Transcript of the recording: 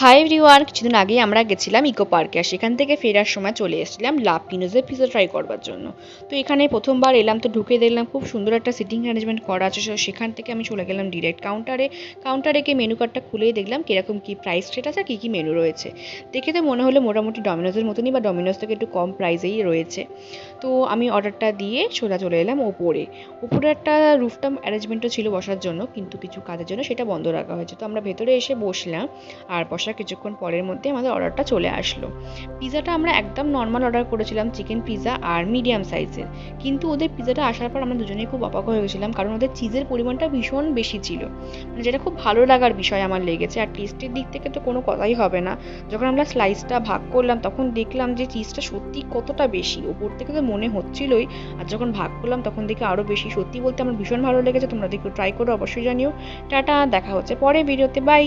Hi everyone, কিছুদিন আগেই আমরা গেছিলাম ইকো পার্কে। আর সেখান থেকে ফেরার সময় চলে এসেছিলাম লাপিনোজের পিৎজা ট্রাই করবার জন্য। তো এখানে প্রথমবার এলাম, তো ঢুকে দেখলাম খুব সুন্দর একটা সিটিং অ্যারেঞ্জমেন্ট করা আছে। সেখান থেকে আমি চলে গেলাম ডিরেক্ট কাউন্টারে গিয়ে মেনু কার্ডটা খুলেই দেখলাম কিরকম কী প্রাইস রেট আছে আর কী কী মেনু রয়েছে। দেখে তো মনে হলো মোটামুটি ডমিনোজের মতনই বা ডমিনোজ থেকে একটু কম প্রাইসেই রয়েছে। তো আমি অর্ডারটা দিয়ে সোজা চলে এলাম উপরে একটা রুফটপ অ্যারেঞ্জমেন্টও ছিল বসার জন্য, কিন্তু কিছু কাজের জন্য সেটা বন্ধ রাখা হয়েছে। তো আমরা ভেতরে এসে বসলাম, আর বসার কিছুক্ষণ পরের মধ্যে আমাদের অর্ডারটা চলে আসলো। পিৎজাটা আমরা একদম নর্মাল অর্ডার করেছিলাম, চিকেন পিৎজা আর মিডিয়াম সাইজের। কিন্তু ওদের পিৎজাটা আসার পর আমরা দুজনেই খুব অবাক হয়ে গেছিলাম, কারণ ওদের চিজের পরিমাণটা ভীষণ বেশি ছিল, মানে যেটা খুব ভালো লাগার বিষয় আমার লেগেছে। আর টেস্টের দিক থেকে তো কোনো কথাই হবে না। যখন আমরা স্লাইসটা ভাগ করলাম তখন দেখলাম যে চিজটা সত্যি কতটা বেশি, ওপর থেকে তো মনে হচ্ছিলই, আর যখন ভাগ করলাম তখন দেখে আরও বেশি। সত্যি বলতে আমার ভীষণ ভালো লেগেছে। তোমরা দেখো, ট্রাই করো, অবশ্যই জানিও। টাটা, দেখা হচ্ছে পরে ভিডিওতে, বাই।